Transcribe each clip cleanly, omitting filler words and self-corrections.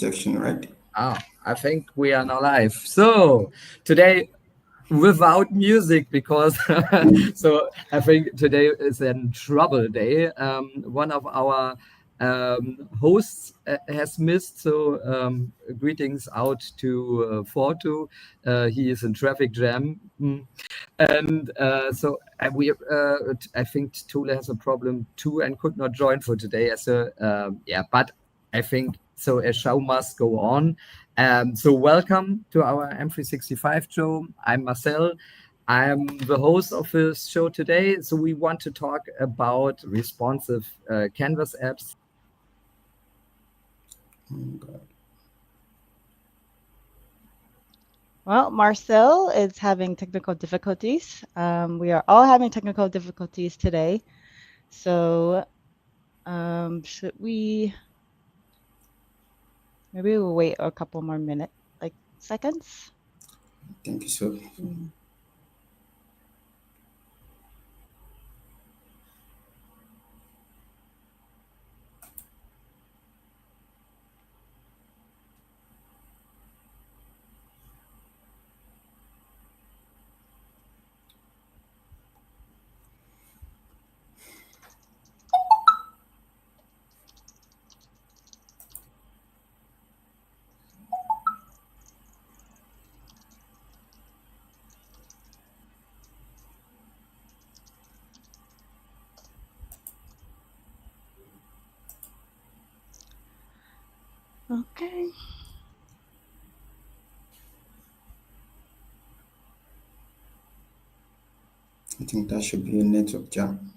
section, right? I think we are now live. So today, without music, because so I think today is a trouble day. One of our hosts has missed, so greetings out to Fortu. He is in traffic jam. And so I think Tule has a problem too and could not join for today. So but I think so. A show must go on. So welcome to our M365 show. I'm Marcel. I'm the host of this show today. So we want to talk about responsive Canvas apps. Well, Marcel is having technical difficulties. We are all having technical difficulties today. So should we, maybe we'll wait a couple more minutes, like seconds? Thank you, so. Okay. I think that should be a network jam.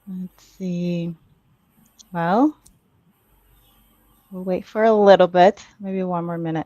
Let's see. Well, we'll wait for a little bit, maybe one more minute.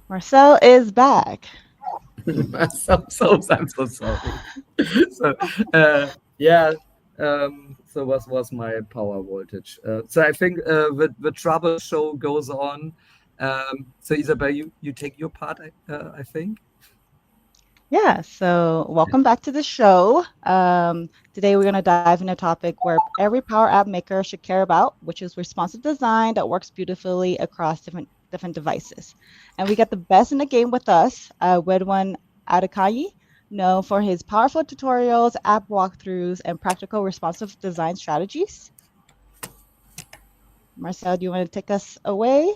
Marcel is back. I'm so sorry. So so what was my power voltage? So I think the trouble show goes on. So Isabel, you take your part, I think. Yeah, so welcome back to the show. Today we're going to dive into a topic where every Power App maker should care about, which is responsive design that works beautifully across different devices. And we got the best in the game with us, Redwin Adaki, known for his powerful tutorials, app walkthroughs, and practical responsive design strategies. Marcel, do you want to take us away?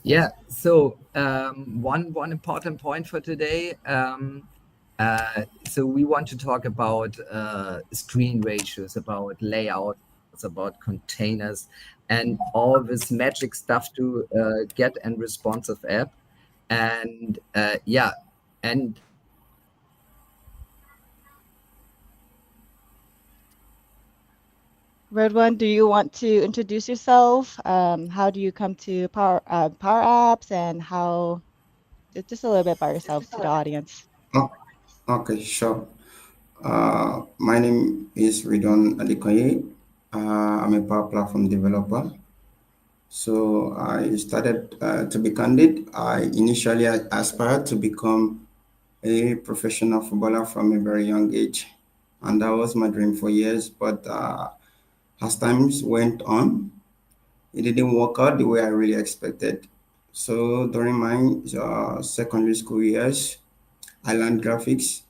Yeah, so one important point for today. So we want to talk about screen ratios, about layouts, about containers, and all this magic stuff to get a responsive app. And and Redwin, do you want to introduce yourself? How do you come to Power Apps, and how? Just a little bit about yourself to the audience. Oh, okay, sure. My name is Ridwan Adekanye. I'm a Power Platform developer. So I started, to be candid, I initially aspired to become a professional footballer from a very young age. And that was my dream for years. But as times went on, it didn't work out the way I really expected. So during my secondary school years, I learned graphics,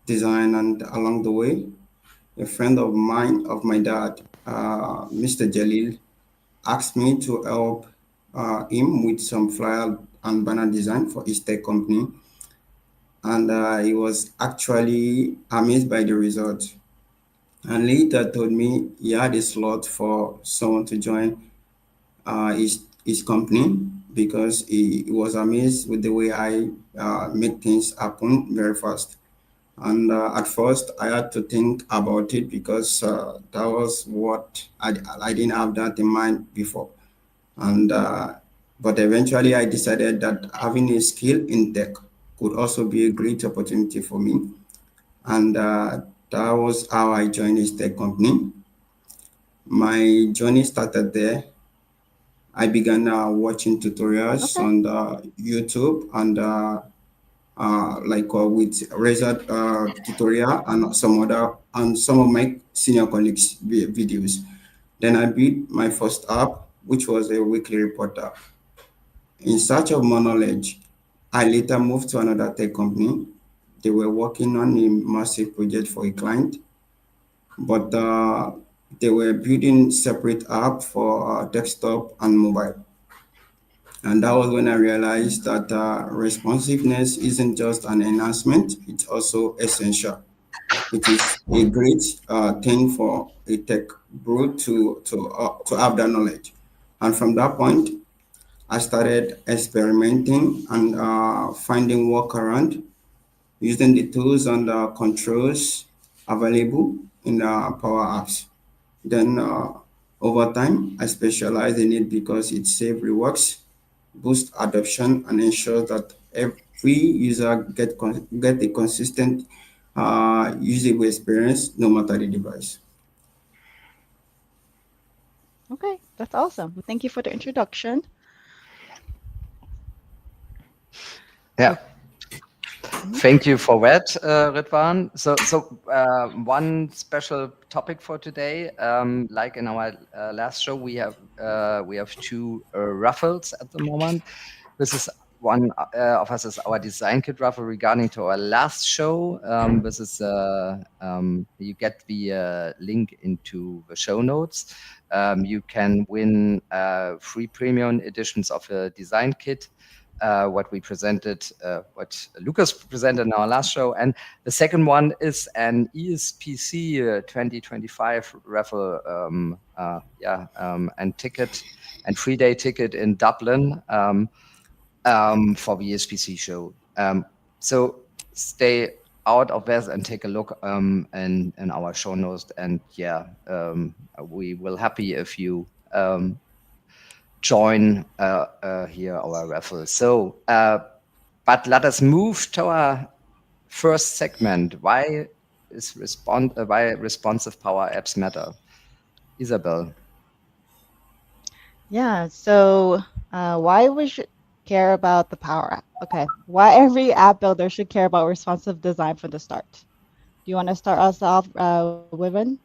design, and along the way, a friend of mine, of my dad, Mr. Jalil, asked me to help him with some flyer and banner design for his tech company. And he was actually amazed by the results. And later told me he had a slot for someone to join his company because he was amazed with the way I make things happen very fast. And at first, I had to think about it because that was what I didn't have that in mind before. And but eventually, I decided that having a skill in tech could also be a great opportunity for me. And that was how I joined this tech company. My journey started there. I began watching tutorials Okay. on the YouTube and with Razor tutorial and some of my senior colleagues videos. Then I built my first app, which was a weekly reporter. In search of more knowledge, I later moved to another tech company. They were working on a massive project for a client, but they were building separate app for desktop and mobile. And that was when I realized that responsiveness isn't just an enhancement, it's also essential. It is a great thing for a tech bro to have that knowledge. And from that point, I started experimenting and finding workaround using the tools and controls available in Power Apps. Then over time, I specialize in it because it saves reworks, boosts adoption, and ensures that every user get a consistent usable experience no matter the device. Okay, that's awesome. Well, thank you for the introduction. Yeah. Oh, mhm. Thank you for that, Ridwan. So one special topic for today, like in our last show, we have two raffles at the moment. This is one of us is our design kit raffle regarding to our last show. This is you get the link into the show notes. You can win free premium editions of a design kit. What we presented, what Lucas presented in our last show. And the second one is an ESPC 2025 raffle, and ticket and 3-day ticket in Dublin for the ESPC show. So stay out of this and take a look in our show notes. And we will happy if you join here our raffle. So, but let us move to our first segment. Why responsive power apps matter? Isabel. Yeah, so why we should care about the Power App? Okay, why every app builder should care about responsive design from the start. Do you want to start us off, Wivan?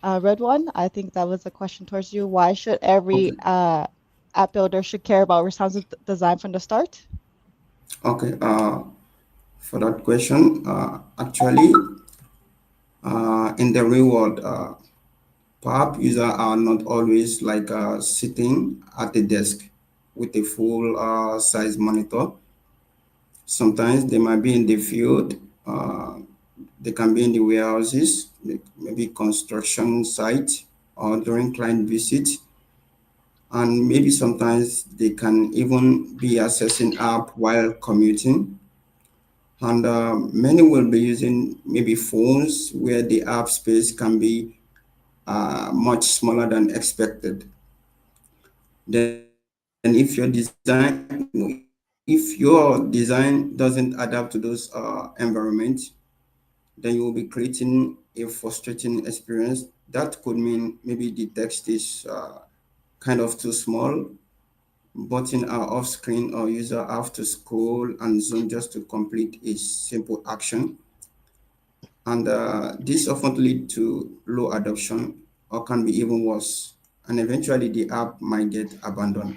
Red one, I think that was a question towards you. Why should every Okay. app builder should care about responsive design from the start? Okay. For that question, actually, in the real world, perhaps users are not always like sitting at the desk with a full size monitor. Sometimes they might be in the field. They can be in the warehouses, maybe construction sites, or during client visits. And maybe sometimes they can even be accessing app while commuting. And many will be using maybe phones where the app space can be much smaller than expected. Then if your design doesn't adapt to those environments, then you will be creating a frustrating experience. That could mean maybe the text is kind of too small, button are off screen, or user have to scroll and zoom just to complete a simple action. And this often lead to low adoption or can be even worse. And eventually the app might get abandoned.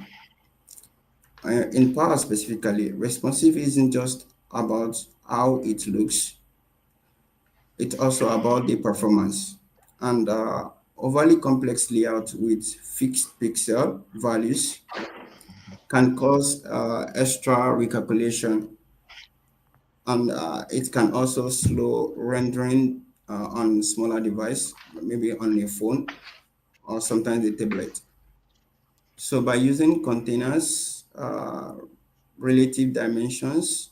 In Power specifically, responsive isn't just about how it looks, it's also about the performance. And overly complex layout with fixed pixel values can cause extra recalculation, and it can also slow rendering on smaller device, maybe on a phone or sometimes a tablet. So by using containers, relative dimensions,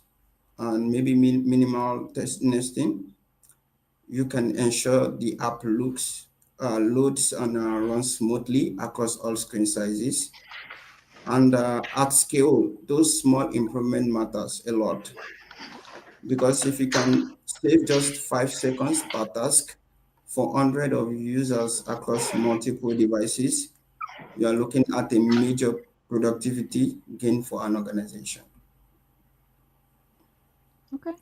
and maybe minimal test nesting, you can ensure the app looks loads and runs smoothly across all screen sizes. And at scale, those small improvement matters a lot because if you can save just 5 seconds per task for hundred of users across multiple devices, you are looking at a major productivity gain for an organization. Okay,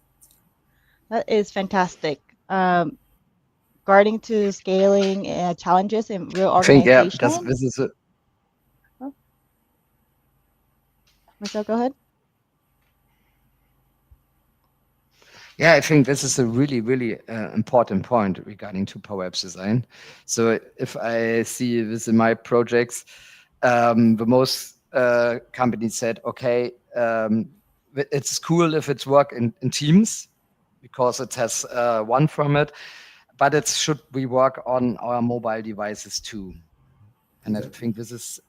that is fantastic. Regarding to scaling challenges in real I think yeah, organization. this is a, Oh, Marcel, go ahead. yeah, I think this is a really, really important point regarding to Power Apps design. So if I see this in my projects, the most companies said, okay, it's cool if it's work in teams because it has one format, but it should we work on our mobile devices too. And I Exactly. think this is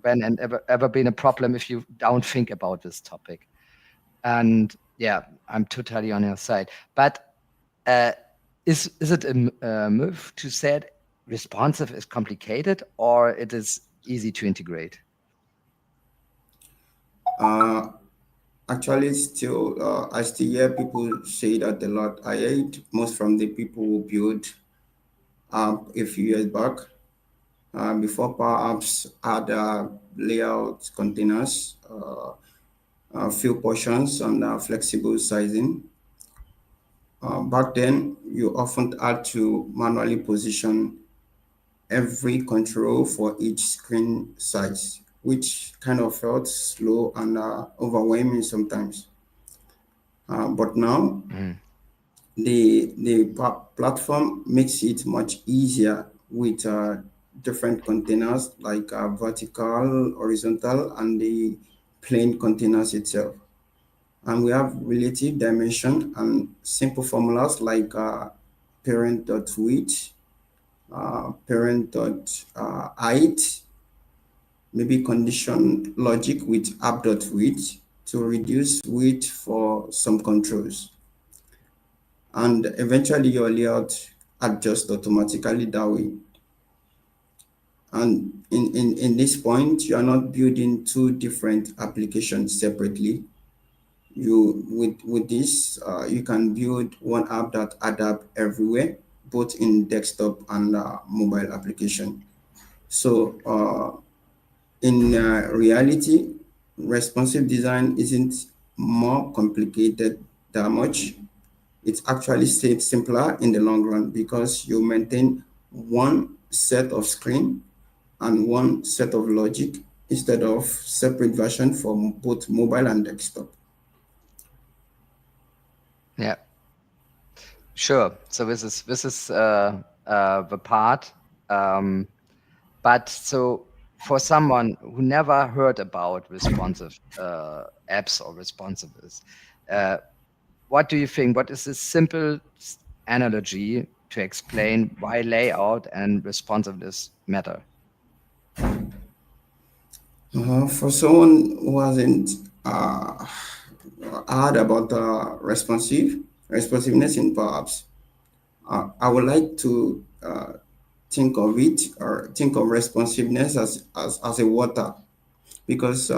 when and ever been a problem if you don't think about this topic. And yeah, I'm totally on your side. But uh, is it a move to say it responsive is complicated or it is easy to integrate? Uh, Actually, still, I still hear people say that a lot. I hear it most from the people who built a few years back. Before Power Apps had layout containers, few portions, and flexible sizing. Back then, you often had to manually position every control for each screen size, which kind of felt slow and overwhelming sometimes. But now, Mm. the platform makes it much easier with different containers like vertical, horizontal, and the plain containers itself. And we have relative dimension and simple formulas like parent.width, parent.height, maybe condition logic with app.width to reduce weight for some controls. And eventually your layout adjusts automatically that way. And in this point, you are not building two different applications separately. You with this, you can build one app that adapt everywhere, both in desktop and mobile application. So in reality, responsive design isn't more complicated that much. It's actually simpler in the long run because you maintain one set of screen and one set of logic instead of separate version for both mobile and desktop. Yeah, sure. So this is the part. Um, but so for someone who never heard about responsive apps or responsiveness, uh, what do you think? What is the simple analogy to explain why layout and responsiveness matter? For someone who hasn't heard about responsiveness in Power Apps, I would like to think of it or think of responsiveness as a water because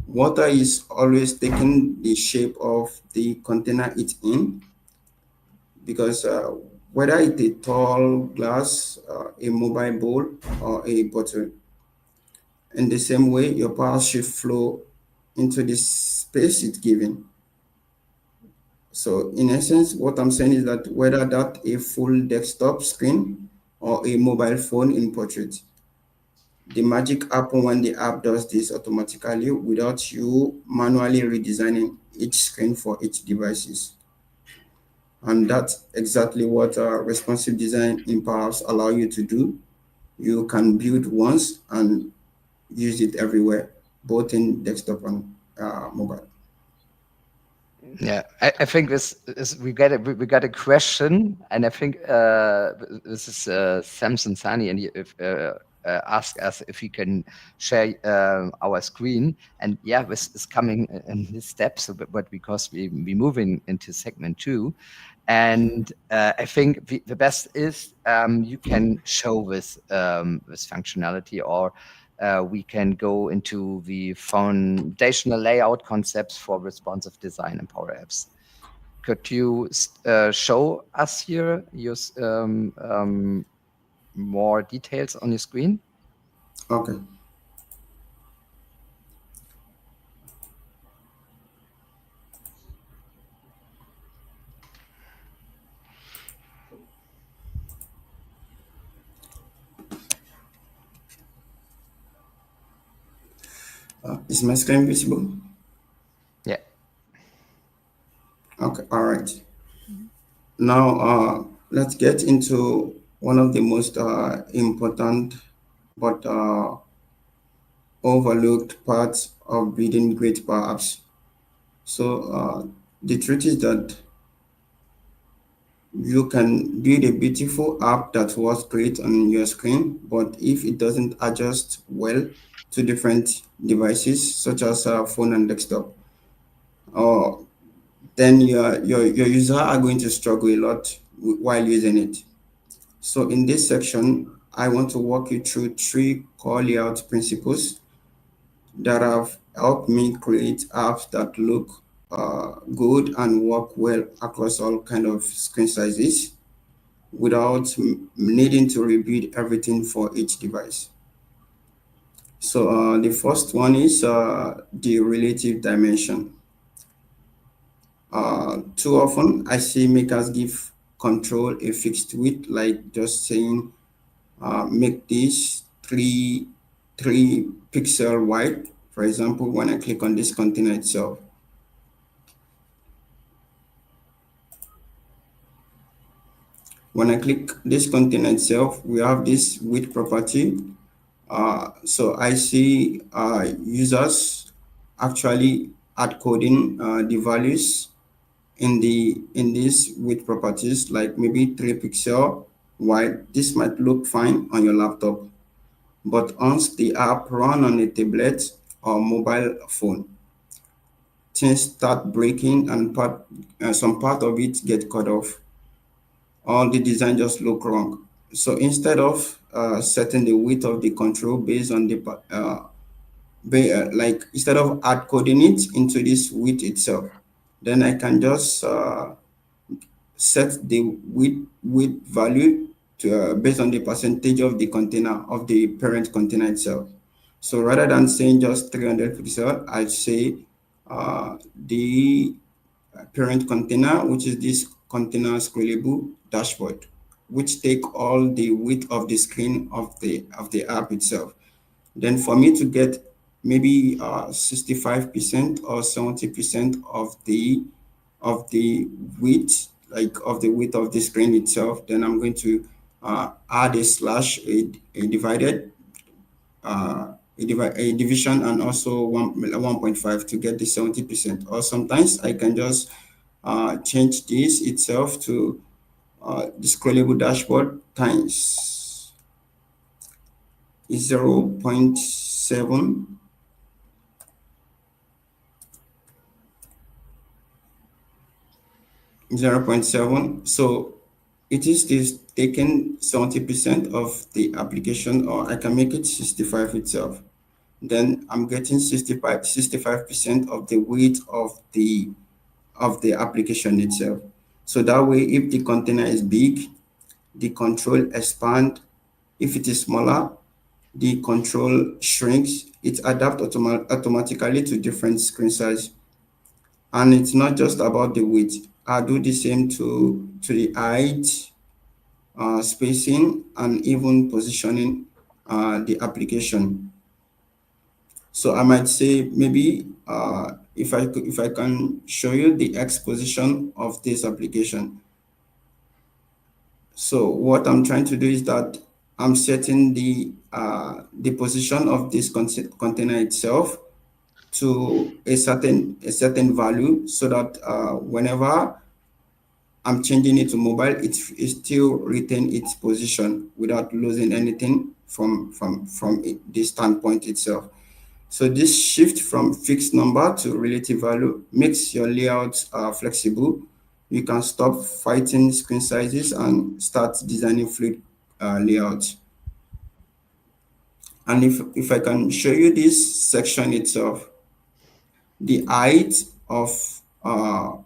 water is always taking the shape of the container it's in because whether it's a tall glass, a mobile bowl, or a bottle, in the same way, your power should flow into the space it's given. So, in essence, what I'm saying is that whether that a full desktop screen or a mobile phone in portrait, the magic happen when the app does this automatically without you manually redesigning each screen for each devices. And that's exactly what responsive design empowers allow you to do. You can build once and use it everywhere, both in desktop and mobile. Yeah, I think this is we got a question, and I think this is Samson Sani, and he if, ask us if we can share our screen, and yeah, this is coming in his steps, but because we moving into segment two, And I think the best is you can show this functionality, or we can go into the foundational layout concepts for responsive design in Power Apps. Could you show us here your more details on your screen? Okay. Is my screen visible? Yeah. Okay, all right. Mhm. Now, let's get into one of the most important but overlooked parts of building great power apps. So, the truth is that you can build a beautiful app that works great on your screen, but if it doesn't adjust well to different devices, such as phone and desktop, uh, then your user are going to struggle a lot while using it. So in this section, I want to walk you through three core layout principles that have helped me create apps that look good and work well across all kind of screen sizes without needing to rebuild everything for each device. So the first one is the relative dimension. Too often, I see makers give control a fixed width, like just saying make this three pixel wide. For example, when I click on this container itself, when I click this container itself, we have this width property. So I see users actually add coding the values in these width properties, like maybe 3 pixel wide. This might look fine on your laptop, but once the app run on a tablet or mobile phone, things start breaking and some part of it get cut off. All the design just look wrong. So instead of setting the width of the control based on the like instead of add coding it into this width itself, then I can just set the width value to based on the percentage of the container of the parent container itself. So rather than saying just 300 pixel, I say the parent container, which is this container scrollable dashboard, which take all the width of the screen of the app itself. Then for me to get maybe 65% or 70% of the width, like of the width of the screen itself, then I'm going to add a slash, a divided, a division, and also 1.5 to get the 70%. Or sometimes I can just change this itself to the scrollable dashboard times 0.7, 0.7. So it is this taking 70% of the application, or I can make it 65 itself. Then I'm getting 65% of the weight of the application itself. So that way, if the container is big, the control expand. If it is smaller, the control shrinks. It adapts automatically to different screen size. And it's not just about the width. I do the same to the height, spacing, and even positioning the application. So I might say maybe if I can show you the X position of this application. So what I'm trying to do is that I'm setting the position of this container itself to a certain value, so that whenever I'm changing it to mobile, it still retain its position without losing anything from the standpoint itself. So this shift from fixed number to relative value makes your layout flexible You can stop fighting screen sizes and start designing fluid layout. And if I can show you this section itself, the height of uh,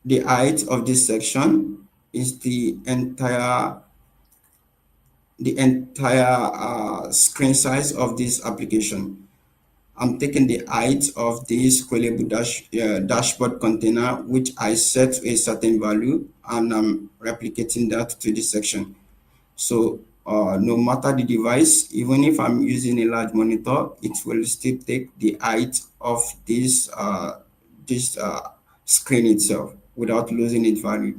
the height of this section is the entire screen size of this application. I'm taking the height of this scrollable dashboard container, which I set to a certain value, and I'm replicating that to this section. So no matter the device, even if I'm using a large monitor, it will still take the height of this screen itself without losing its value.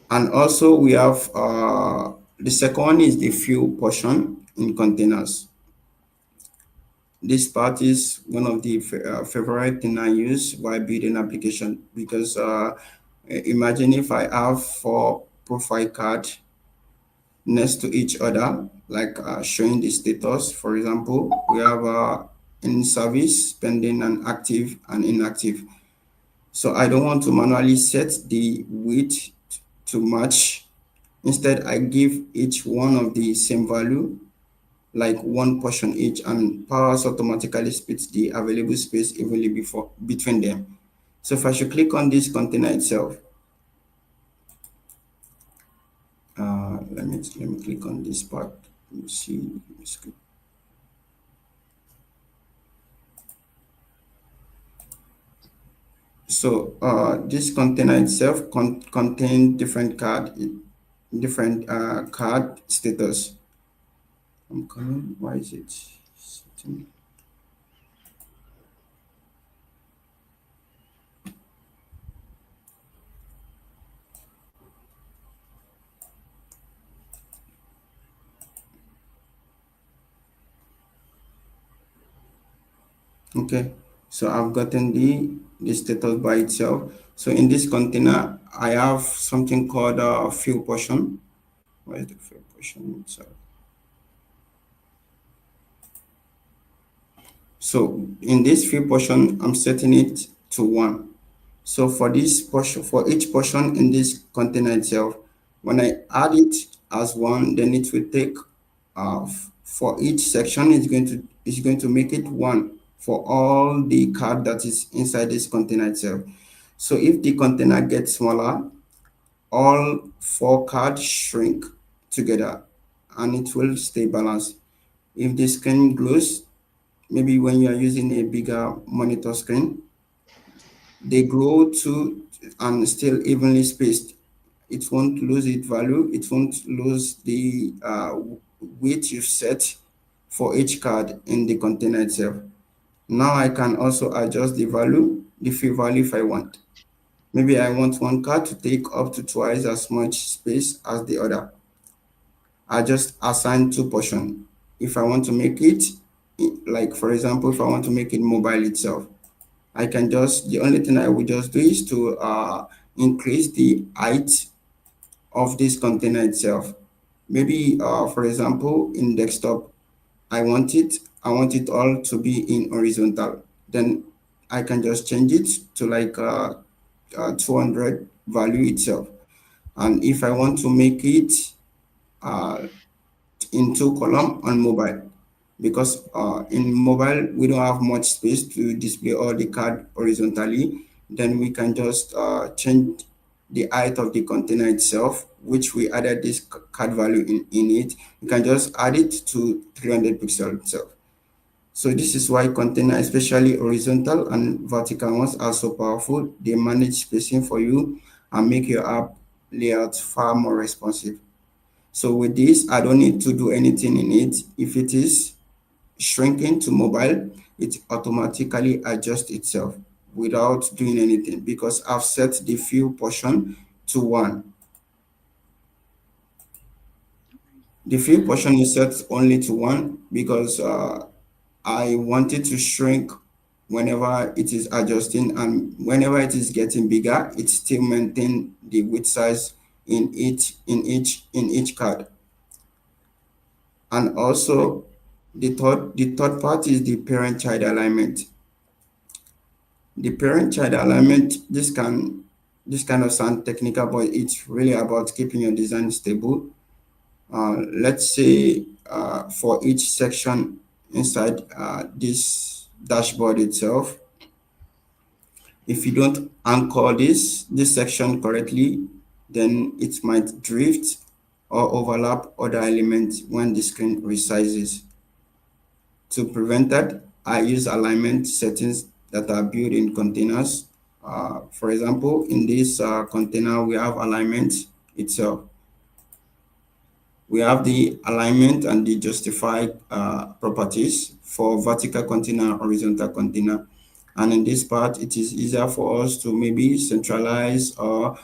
And also we have the second one is the fuel portion in containers. This part is one of the favorite thing I use while building application, because imagine if I have four profile card next to each other, like showing the status. For example, we have in service, pending, and active and inactive. So I don't want to manually set the width to match. Instead, I give each one of the same value, like one portion each, and powers automatically splits the available space evenly between them. So if I should click on this container itself, let me click on this part. Let me see. So this container itself contain different card status. I'm coming. Why is it sitting? Okay, so I've gotten the status by itself. So in this container, I have something called fill portion. Where is the fill portion itself? So in this fill portion, I'm setting it to 1. So for this portion, for each portion in this container itself, when I add it as 1, then it will take for each section, it's going to make it 1 for all the card that is inside this container itself. So if the container gets smaller, all 4 cards shrink together and it will stay balanced. If the screen glows, maybe when you are using a bigger monitor screen, they grow to and still evenly spaced. It won't lose its value. It won't lose the weight you've set for each card in the container itself. Now I can also adjust the fill value if I want. Maybe I want one card to take up to twice as much space as the other. I just assign 2 portions. If I want to make it, like for example, if I want to make it mobile itself, the only thing I would just do is to increase the height of this container itself. Maybe, for example, in desktop, I want it all to be in horizontal. Then I can just change it to like 200 value itself. And if I want to make it uh, in 2 column on mobile, because in mobile we don't have much space to display all the card horizontally, then we can just change the height of the container itself, which we added this card value in it. We can just add it to 300 pixel itself. So this is why container, especially horizontal and vertical ones, are so powerful. They manage spacing for you and make your app layout far more responsive. So with this, I don't need to do anything in it. If it is shrinking to mobile, it automatically adjusts itself without doing anything, because I've set the fill portion to 1. The fill portion is set only to 1 because I want it to shrink whenever it is adjusting, and whenever it is getting bigger, it still maintain the width size in each card. And also the third part is the parent-child alignment. The parent-child alignment, this can this kind of sound technical, but it's really about keeping your design stable. Let's say for each section inside this dashboard itself, if you don't anchor this section correctly, then it might drift or overlap other elements when the screen resizes. To prevent that, I use alignment settings that are built in containers. For example, in this container, we have alignment itself. We have the alignment and the justified properties for vertical container, horizontal container. And in this part, it is easier for us to maybe centralize or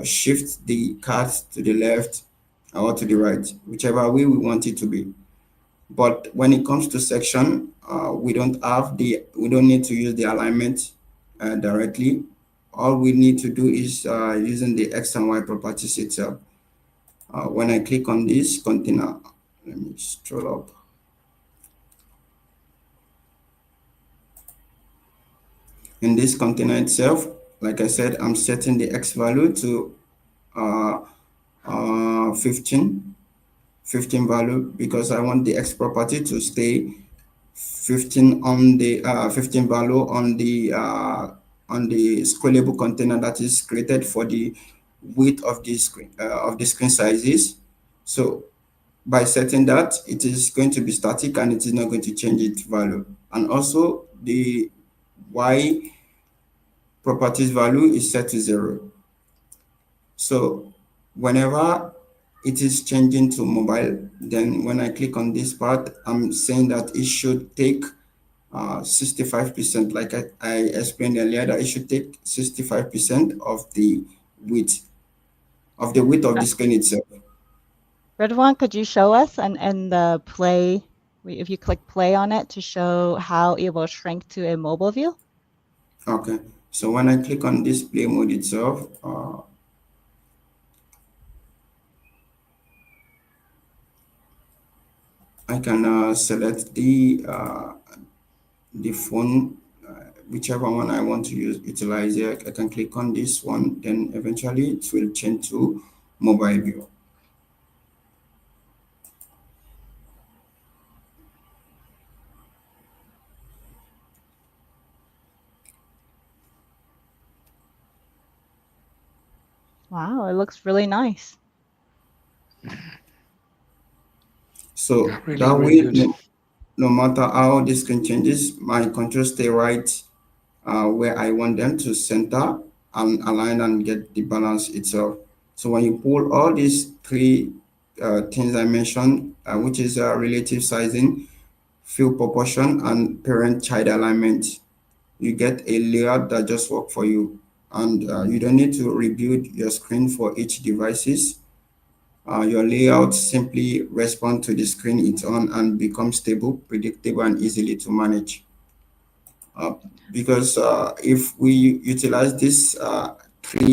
shift the card to the left or to the right, whichever way we want it to be. But when it comes to section, we don't need to use the alignment directly. All we need to do is using the X and Y properties itself. When I click on this container, let me scroll up. In this container itself, like I said, I'm setting the X value to uh, 15 value because I want the X property to stay 15 on the 15 value on the scrollable container that is created for the width of the screen sizes. So by setting that, it is going to be static and it is not going to change its value. And also the Y properties value is set to 0. So whenever it is changing to mobile, then when I click on this part, I'm saying that it should take 65%, like I explained earlier, that it should take 65% of width the width of Uh, the screen itself. Redwan, could you show us and the play, if you click play on it to show how it will shrink to a mobile view? Okay, so when I click on display mode itself, I can select the phone, whichever one I want to utilize here. I can click on this one, then eventually it will change to mobile view. Wow, it looks really nice. So Really, that really way, good. no matter how the screen changes, my controls stay right where I want them to center and align and get the balance itself. So when you pull all these three things I mentioned, which is relative sizing, field proportion, and parent-child alignment, you get a layout that just work for you. And you don't need to rebuild your screen for each devices. Your layout simply respond to the screen it's on and become stable, predictable, and easily to manage. Uh, because if we utilize these three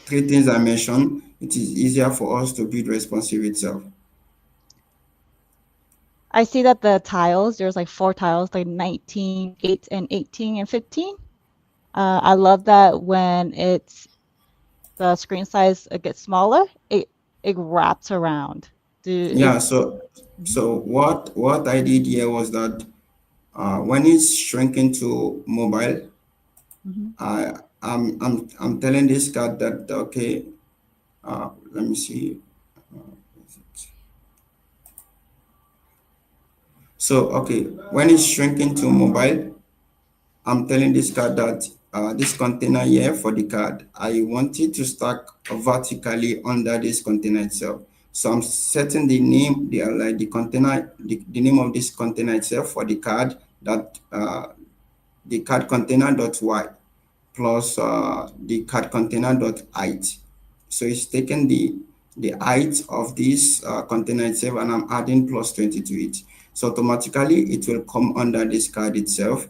things I mentioned, it is easier for us to build responsive itself. I see that the tiles, there's like 4 tiles, like 19, 8, and 18, and 15. I love that when the screen size gets smaller, it wraps around. Yeah, Is Mhm, so what I did here was that when it's shrinking to mobile, mhm. I'm telling this card that okay, let me see. So okay, when it's shrinking to mobile, I'm telling this card that this container here for the card, I want it to stack vertically under this container itself. So I'm setting the name, the container, the name of this container itself for the card that the card container dot y plus the card container dot height. So it's taken the height of this container itself and I'm adding plus 20 to it. So automatically it will come under this card itself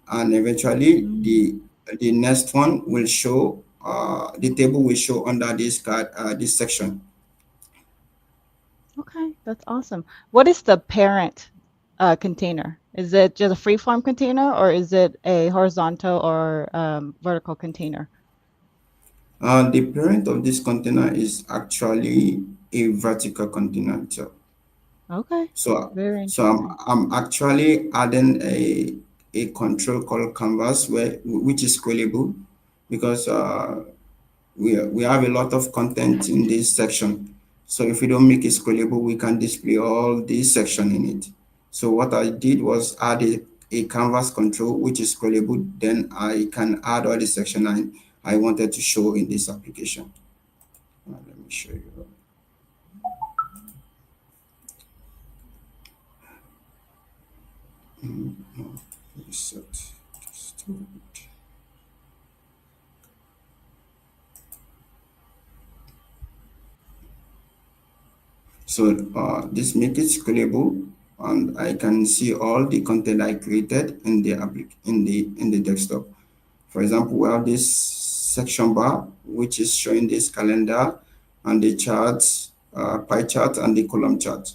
and eventually Mm, the next one will show the table will show under this card this section. okay, that's awesome. What is the parent container? Is it just a free-form container or is it a horizontal or vertical container? The parent of this container is actually a vertical container itself. Okay. So, Very so I'm, interesting. I'm actually adding a control called canvas which is scalable because we have a lot of content in this section. So if we don't make it scrollable, we can display all this section in it. So what I did was add a canvas control which is scrollable. Then I can add all the section I wanted to show in this application. Let me show you. Reset. So this make it scrollable, and I can see all the content I created in the in the desktop. For example, we have this section bar which is showing this calendar and the charts, pie chart and the column chart.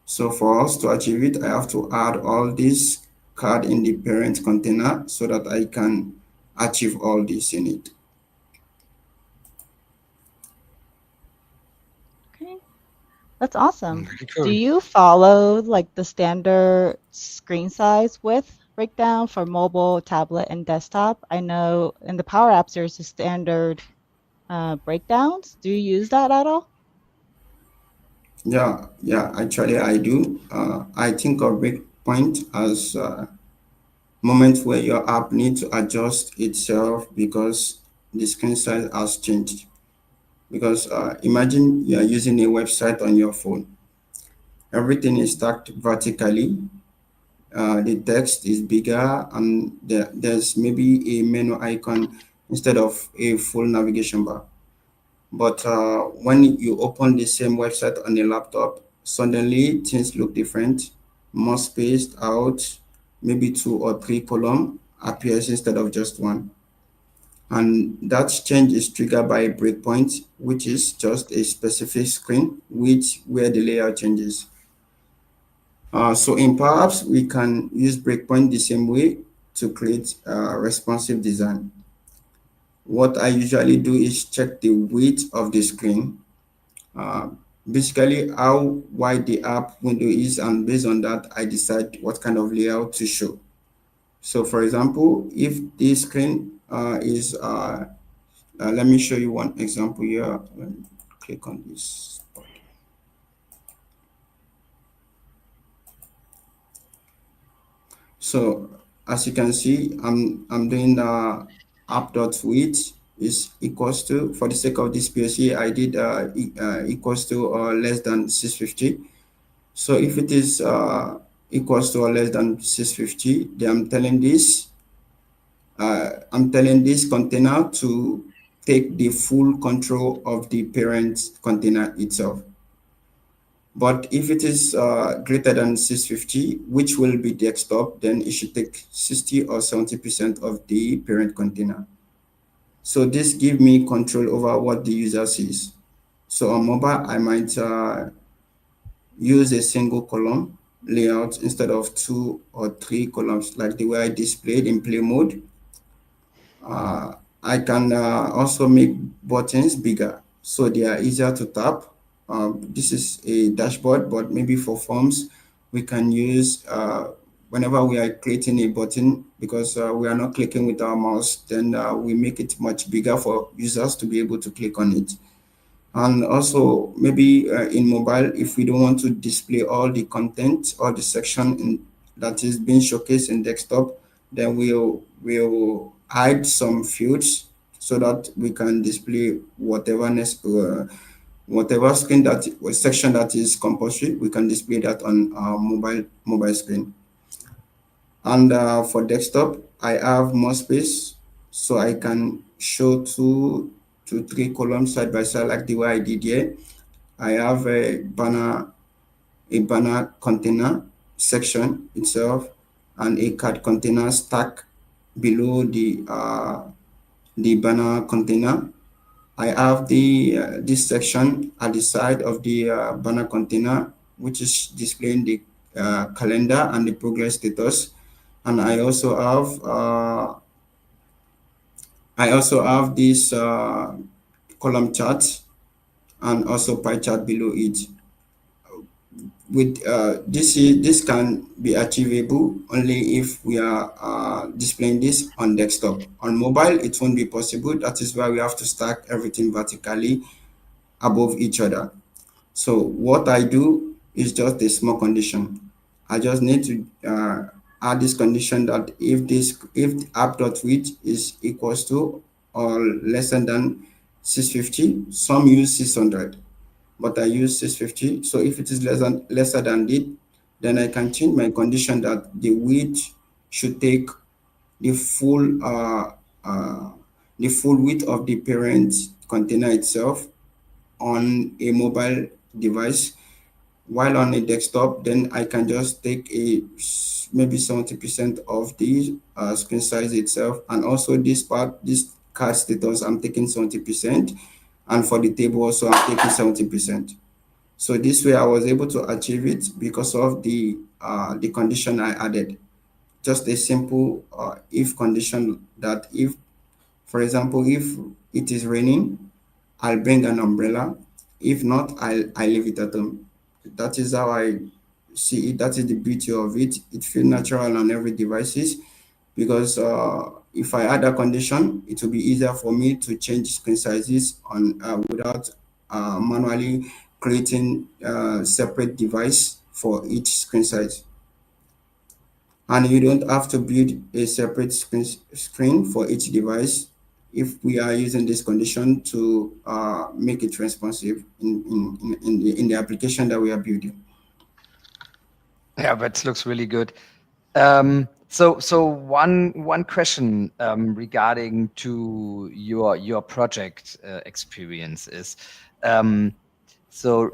So for us to achieve it, I have to add all these card in the parent container so that I can achieve all this in it. Okay. That's awesome. Very Do cool. you follow like the standard screen size width breakdown for mobile, tablet, and desktop? I know in the Power Apps there's a standard breakdowns. Do you use that at all? Yeah, actually I do. I think of breakpoint as moment where your app needs to adjust itself because the screen size has changed. Because imagine you are using a website on your phone. Everything is stacked vertically. The text is bigger, and there's maybe a menu icon instead of a full navigation bar. But when you open the same website on a laptop, suddenly things look different, more spaced out, maybe two or three column appears instead of just one. And that change is triggered by a breakpoint, which is just a specific screen which where the layout changes. So in Power Apps, we can use breakpoint the same way to create responsive design. What I usually do is check the width of the screen, uh, basically how wide the app window is, and based on that, I decide what kind of layout to show. So for example, if the screen is let me show you one example here. Let me click on this. So as you can see, I'm doing the app dot width is equals to, for the sake of this POC, I did equals to or less than 650. So if it is equals to or less than 650, then I'm telling this container to take the full control of the parent container itself. But if it is greater than 650, which will be desktop, then it should take 60 or 70% of the parent container. So this gives me control over what the user sees. So on mobile, I might use a single column layout instead of two or three columns like the way I displayed in play mode. Uh, I can also make buttons bigger so they are easier to tap. This is a dashboard, but maybe for forms, we can use whenever we are creating a button, because we are not clicking with our mouse, then we make it much bigger for users to be able to click on it. And also maybe in mobile, if we don't want to display all the content or the section that is being showcased in desktop, then we'll hide some fields so that we can display whatever screen that section that is compulsory, we can display that on our mobile screen. And for desktop, I have more space, so I can show two to three columns side by side like the way I did here. I have a banner container section itself, and a card container stack below the banner container. I have the this section at the side of the banner container, which is displaying the calendar and the progress status. And I also have this. column chart and also pie chart below it. With this can be achievable only if we are displaying this on desktop. On mobile, it won't be possible. That is why we have to stack everything vertically above each other. So what I do is just a small condition. I just need to add this condition that if the app dot width is equals to or lesser than 650, some use 600, but I use 650. So if it is lesser than it, then I can change my condition that the width should take the full uh, uh, the full width of the parent container itself on a mobile device, while on a desktop then I can just take maybe 70% of the screen size itself, and also this part, this card status, I'm taking 70%, and for the table also I'm taking 70%. So this way I was able to achieve it because of the condition I added. Just a simple if condition that if, for example, if it is raining, I'll bring an umbrella. If not, I leave it at home. That is how I see it. That is the beauty of it. It feels natural on every devices because if I add a condition, it will be easier for me to change screen sizes on without manually creating a separate device for each screen size. And you don't have to build a separate screen for each device if we are using this condition to make it responsive in the application that we are building. Yeah, that looks really good. So one question regarding to your project experience is, so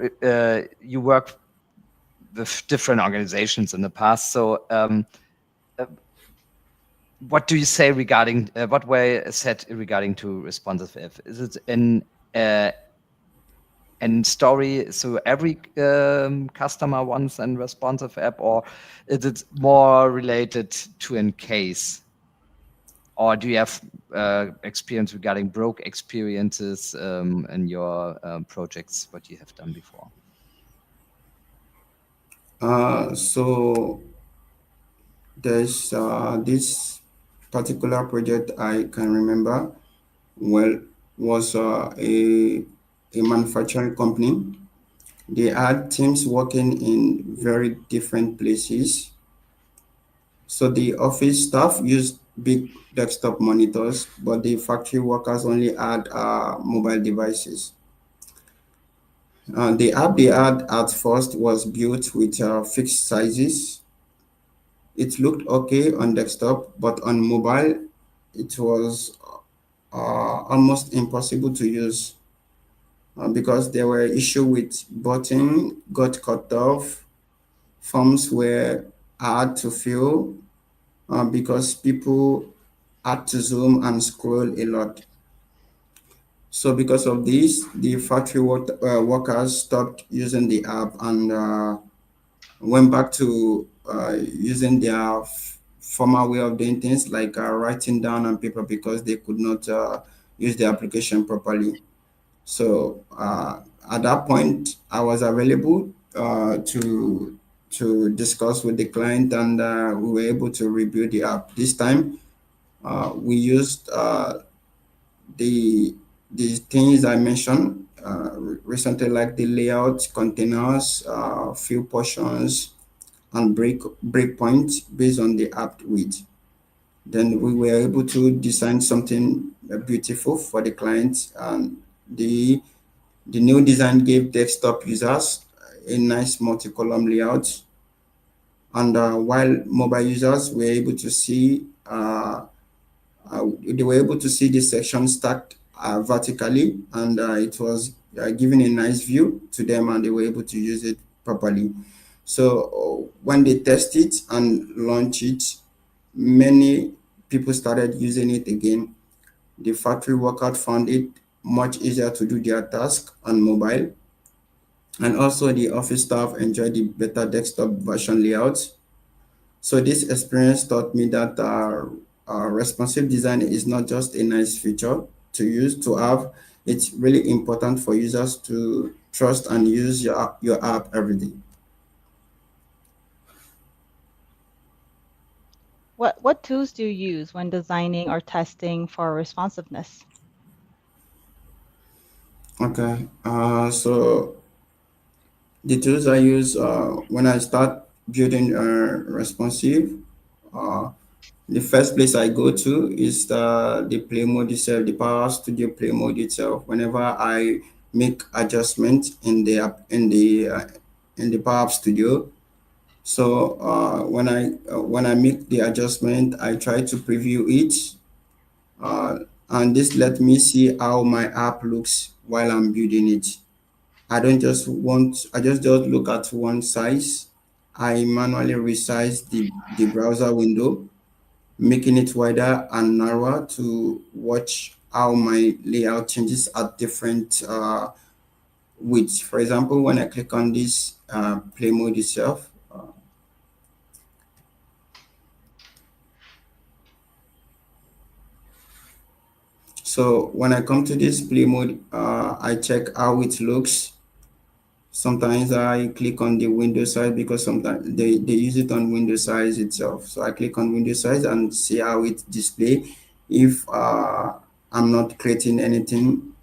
you work with different organizations in the past. So what do you say regarding what way said regarding to responsive app? Is it in story, so every customer wants a responsive app, or is it more related to in case? Or do you have experience regarding broke experiences in your projects, what you have done before? So there's this particular project I can remember well was a manufacturing company. They had teams working in very different places. So the office staff used big desktop monitors, but the factory workers only had mobile devices. The app they had at first was built with fixed sizes. It looked okay on desktop, but on mobile, it was almost impossible to use because there were issues with button got cut off, forms were hard to fill because people had to zoom and scroll a lot. So because of this, the factory workers stopped using the app and went back to using their former way of doing things like writing down on paper because they could not use the application properly. So at that point, I was available to discuss with the client, and we were able to rebuild the app. This time, we used the the things I mentioned recently, like the layout, containers, fill portions, and breakpoints based on the app width. Then we were able to design something beautiful for the clients, and the new design gave desktop users a nice multi-column layout, and while mobile users were able to see they were able to see the section stacked vertically, and it was giving a nice view to them, and they were able to use it properly. So when they test it and launch it, many people started using it again. The factory worker found it much easier to do their task on mobile, and also the office staff enjoyed the better desktop version layout. So this experience taught me that responsive design is not just a nice feature to use to have, it's really important for users to trust and use your app every day. What tools do you use when designing or testing for responsiveness? Okay, so the tools I use when I start building responsive, uh, the first place I go to is the play mode itself, the Power Studio play mode itself. Whenever I make adjustments in the Power Studio, so when I make the adjustment, I try to preview it, uh, and this let me see how my app looks while I'm building it. I just look at one size. I manually resize the browser window, making it wider and narrower to watch how my layout changes at different widths. For example, when I click on this play mode itself, so when I come to this play mode, I check how it looks. Sometimes I click on the window size because sometimes they use it on window size itself. So I click on window size and see how it display. If I'm not creating anything,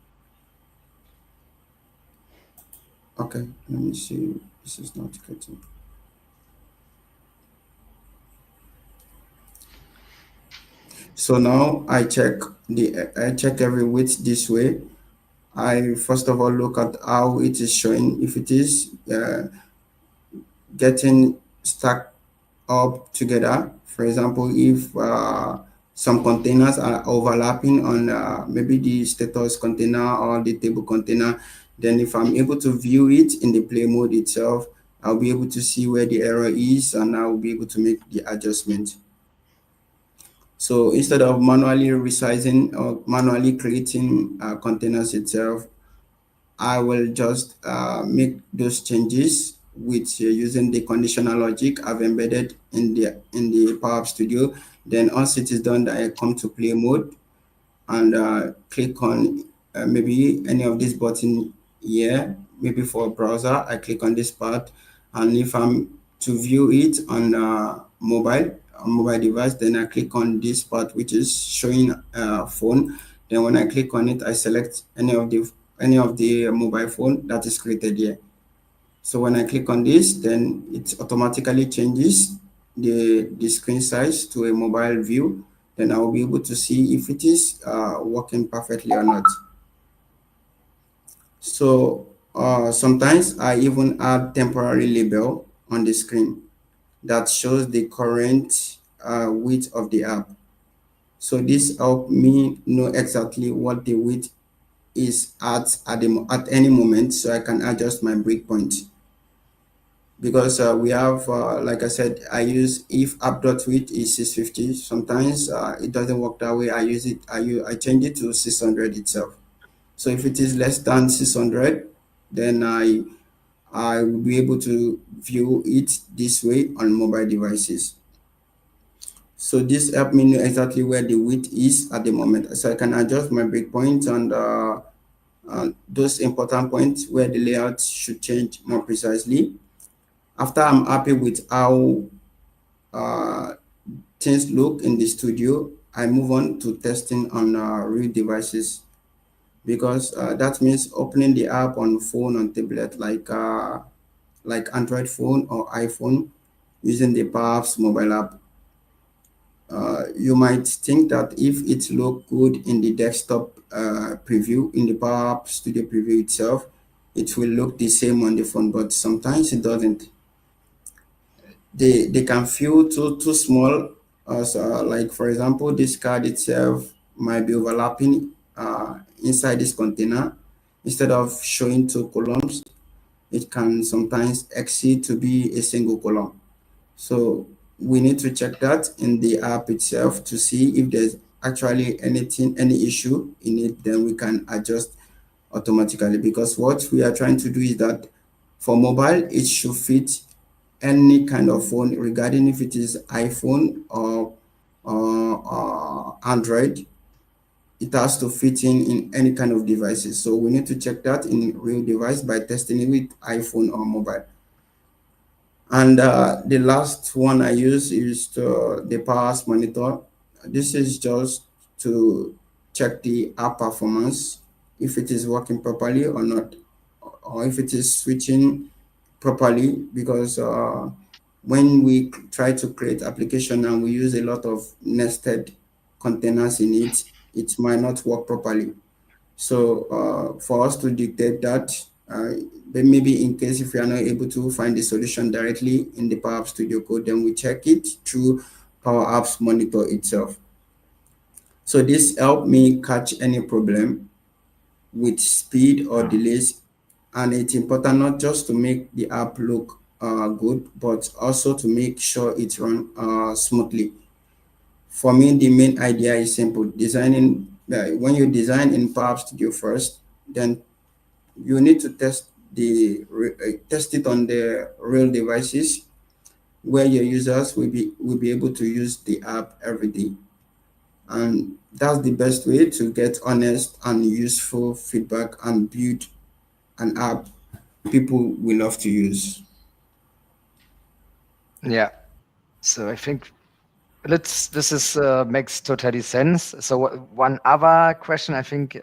okay, let me see. This is not creating. So now I check every width this way. I first of all look at how it is showing. If it is getting stuck up together. For example, if some containers are overlapping on maybe the status container or the table container, then if I'm able to view it in the play mode itself, I'll be able to see where the error is and I'll be able to make the adjustment. So instead of manually resizing or manually creating containers itself, I will just make those changes with using the conditional logic I've embedded in the Power Studio. Then once it is done, I come to play mode and click on maybe any of these button here. Maybe for a browser, I click on this part, and if I'm to view it on mobile device, then I click on this part which is showing phone. Then when I click on it, I select any of the mobile phone that is created here. So when I click on this, then it automatically changes the screen size to a mobile view. Then I will be able to see if it is working perfectly or not. So sometimes I even add temporary label on the screen that shows the current width of the app. So this help me know exactly what the width is at any moment, so I can adjust my breakpoint. Because we have, like I said, I use if app dot width is 650. Sometimes it doesn't work that way. I change it to 600 itself. So if it is less than 600, then I will be able to view it this way on mobile devices. So this help me know exactly where the width is at the moment, so I can adjust my breakpoint and those important points where the layout should change more precisely. After I'm happy with how uh, things look in the studio, I move on to testing on real devices, because that means opening the app on phone, on tablet, like Android phone or iPhone, using the Power Apps mobile app. You might think that if it look good in the desktop preview, in the Power App Studio preview itself, it will look the same on the phone, but sometimes it doesn't. They can feel too small. So, like for example, this card itself might be overlapping inside this container. Instead of showing two columns, it can sometimes exceed to be a single column. So we need to check that in the app itself to see if there's actually any issue in it. Then we can adjust automatically, because what we are trying to do is that for mobile, it should fit any kind of phone, regarding if it is iPhone or Android. it has to fit in any kind of devices. So we need to check that in real device by testing it with iPhone or mobile. And the last one I use is the powers monitor. This is just to check the app performance, if it is working properly or not, or if it is switching properly. Because when we try to create application and we use a lot of nested containers in it, it might not work properly. So for us to dictate that, then maybe in case if we are not able to find the solution directly in the Power Apps Studio code, then we check it through Power Apps Monitor itself. So this helped me catch any problem with speed or delays, and it's important not just to make the app look good, but also to make sure it runs smoothly. For me, the main idea is simple: designing. When you design in Power Apps Studio first, then you need to test it on the real devices where your users will be able to use the app every day. And that's the best way to get honest and useful feedback and build an app people will love to use. Yeah. So I think this is makes totally sense. So one other question, I think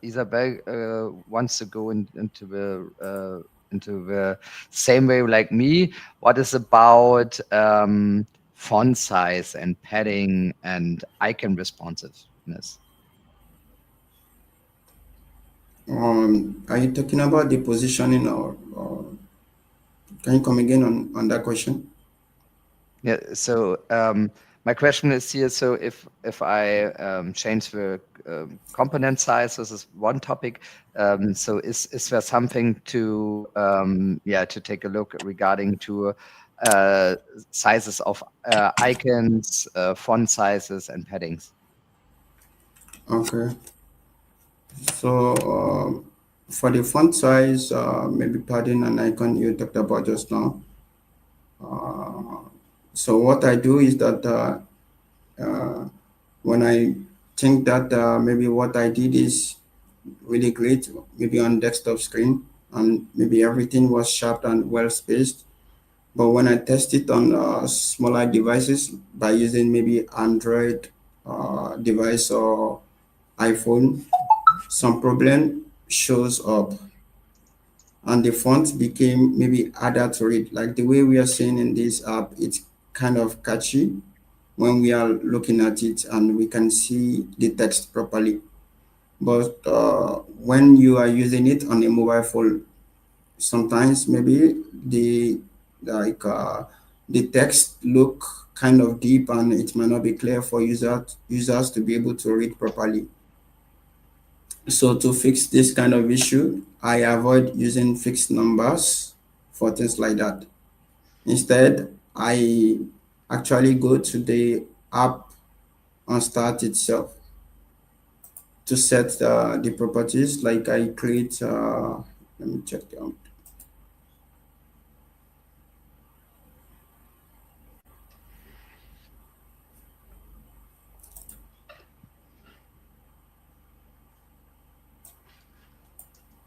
Isabel wants to go into the same way like me. What is about font size and padding and icon responsiveness? Are you talking about the positioning, or can you come again on that question? Yeah. So my question is here. So if I change the component size, this is one topic. So is there something to yeah, to take a look regarding to sizes of icons, font sizes, and paddings? Okay. So for the font size, maybe padding and icon you talked about just now. So what I do is that uh, when I think that maybe what I did is really great, maybe on desktop screen, and maybe everything was sharp and well spaced. But when I test it on smaller devices by using maybe Android device or iPhone, some problem shows up, and the font became maybe harder to read. Like the way we are seeing in this app, it's kind of catchy when we are looking at it and we can see the text properly. But when you are using it on a mobile phone, sometimes maybe like the text look kind of deep and it might not be clear for users to be able to read properly. So to fix this kind of issue, I avoid using fixed numbers for things like that. Instead, I actually go to the app on start itself to set the properties. Like I create, let me check them.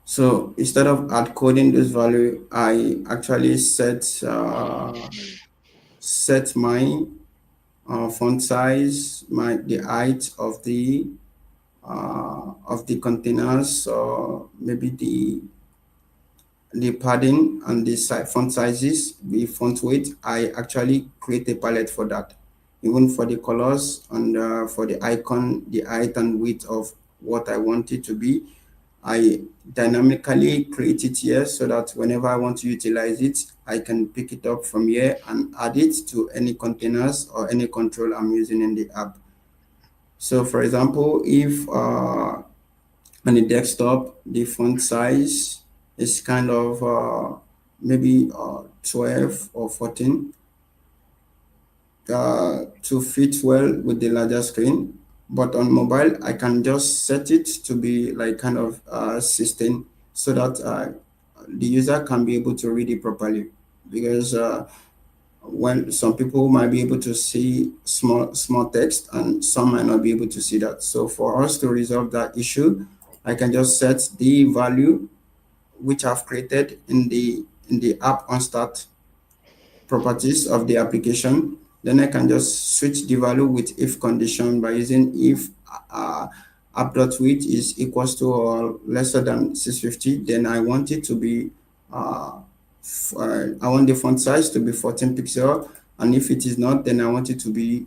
So instead of hard coding this value, I actually set my font size, the height of the containers, or maybe the padding and the font sizes, the font weight. I actually create a palette for that, even for the colors and for the icon, the height and width of what I want it to be. I dynamically create it here so that whenever I want to utilize it, I can pick it up from here and add it to any containers or any control I'm using in the app. So for example, if on the desktop, the font size is kind of maybe 12 or 14 to fit well with the larger screen. But on mobile, I can just set it to be like kind of 16 so that the user can be able to read it properly. Because when some people might be able to see small text and some might not be able to see that. So for us to resolve that issue, I can just set the value which I've created in the app on start properties of the application. Then I can just switch the value with if condition by using if uh, app.width is equals to or lesser than 650. Then I want it to be I want the font size to be 14 pixel, and if it is not, then I want it to be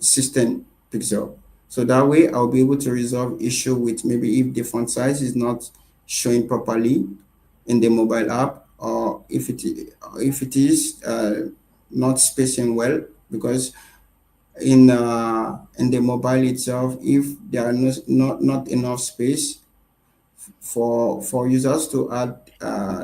16 pixel. So that way I'll be able to resolve issue with maybe if the font size is not showing properly in the mobile app, or if it is not spacing well, because in the mobile itself, if there are not enough space for users to add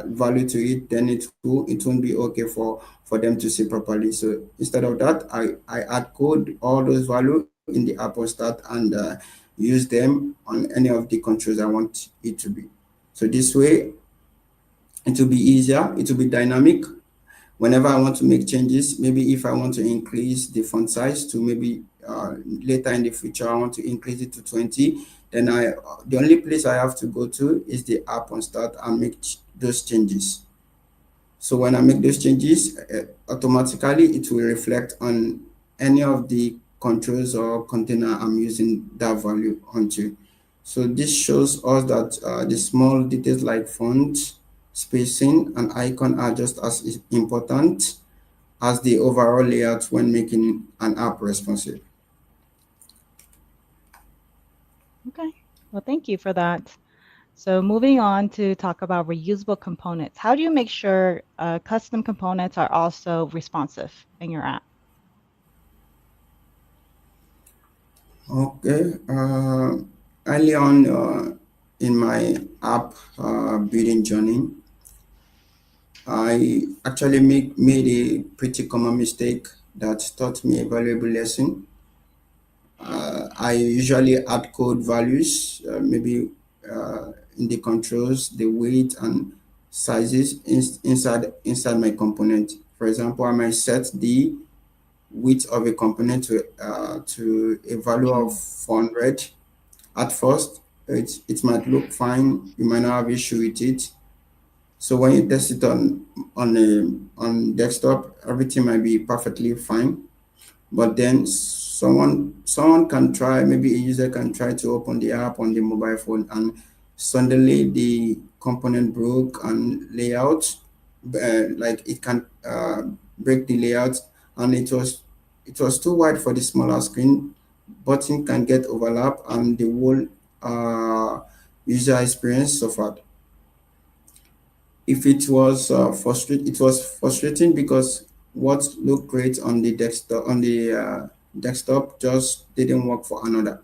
value to it, then it won't be okay for them to see properly. So instead of that, I add code all those value in the app start and use them on any of the controls I want it to be. So this way it will be easier, it will be dynamic. Whenever I want to make changes, maybe if I want to increase the font size to maybe later in the future, I want to increase it to 20, then the only place I have to go to is the app on start and make those changes. So when I make those changes, automatically it will reflect on any of the controls or container I'm using that value onto. So this shows us that the small details like font, spacing, and icon are just as important as the overall layout when making an app responsive. Okay. Well, thank you for that. So moving on to talk about reusable components. How do you make sure custom components are also responsive in your app? Okay. Early on in my app building journey, I actually made a pretty common mistake that taught me a valuable lesson. I usually add code values, maybe in the controls, the weight and sizes inside my component. For example, I might set the width of a component to a value of 400. At first, it might look fine. You might not have issue with it. So when you test it on desktop, everything might be perfectly fine. But then someone can try, maybe a user can try to open the app on the mobile phone, and suddenly the component broke and layout, like it can break the layout, and it was too wide for the smaller screen. Button can get overlap and the whole user experience suffered. If it was frustrating because what looked great on the desktop just didn't work for another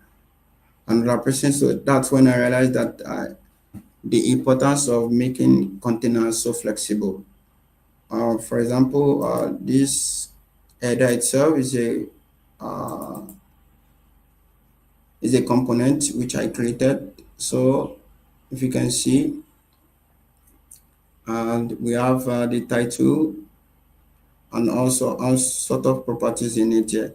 person. So that's when I realized that the importance of making containers so flexible. For example, this header itself uh, is a component which I created. So if you can see, and we have the title and also all sort of properties in it here.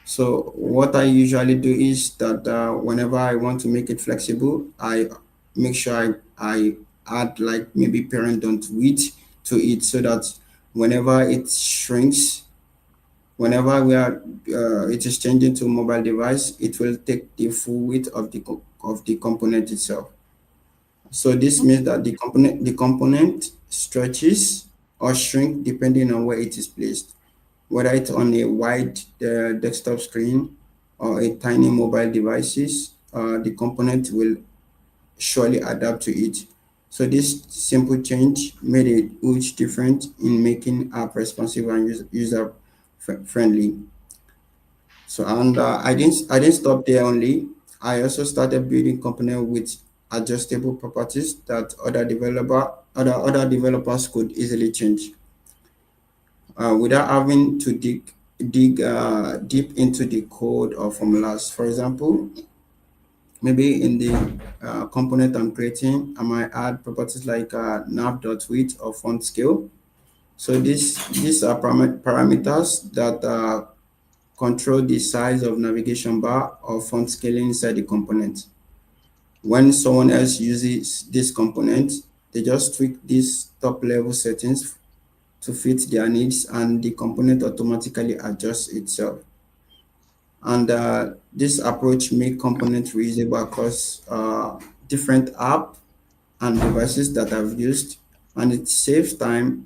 So what I usually do is that whenever I want to make it flexible, I make sure I add like maybe parent don't width to it, so that whenever it shrinks, whenever it is changing to mobile device, it will take the full width of of the component itself. So this means that the component stretches or shrink depending on where it is placed, whether it's on a wide desktop screen or a tiny mobile devices. The component will surely adapt to it. So this simple change made a huge difference in making app responsive and user friendly. So and I didn't stop there only. I also started building component with adjustable properties that other developers could easily change without having to dig deep into the code or formulas. For example, maybe in the component I'm creating, I might add properties like nav.width or font scale. So these are parameters that control the size of navigation bar or font scaling inside the component. When someone else uses this component, they just tweak these top level settings to fit their needs, and the component automatically adjusts itself. And this approach make component reusable across different app and devices that I've used, and it saves time,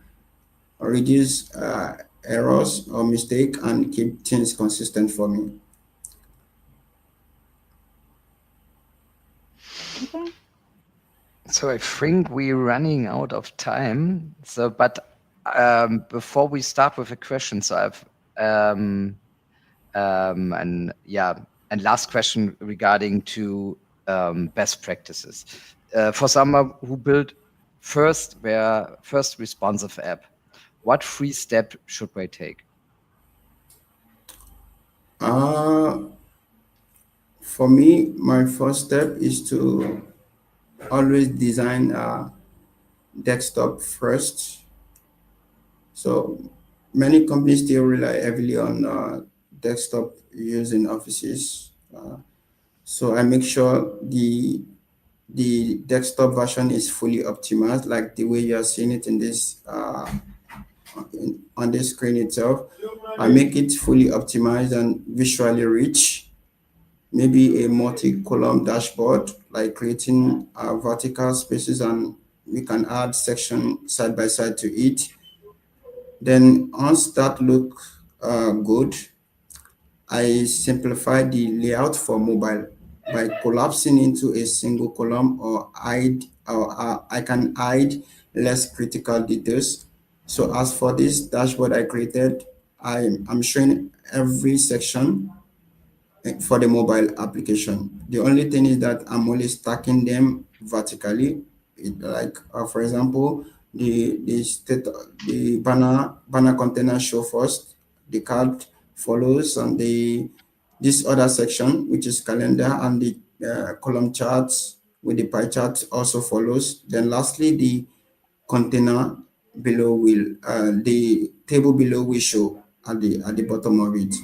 reduce errors or mistake, and keep things consistent for me. Okay. So I think we're running out of time. So, but before we start with a question, so I've and yeah, and last question regarding to best practices for someone who built their first responsive app. What 3 step should they take? Uh, for me, my first step is to always design desktop first. So many companies still rely heavily on desktop use in offices. So I make sure the desktop version is fully optimized, like the way you are seeing it in this on the screen itself. I make it fully optimized and visually rich. Maybe a multi-column dashboard, like creating vertical spaces, and we can add section side by side to it. Then once that look good, I simplify the layout for mobile by collapsing into a single column, or I can hide less critical details. So as for this dashboard I created, I'm showing every section for the mobile application. The only thing is that I'm only stacking them vertically. Like for example, the banner container show first, the card follows, and the this other section, which is calendar, and the column charts with the pie chart also follows. Then lastly, the container below will the table below will show at the bottom of it.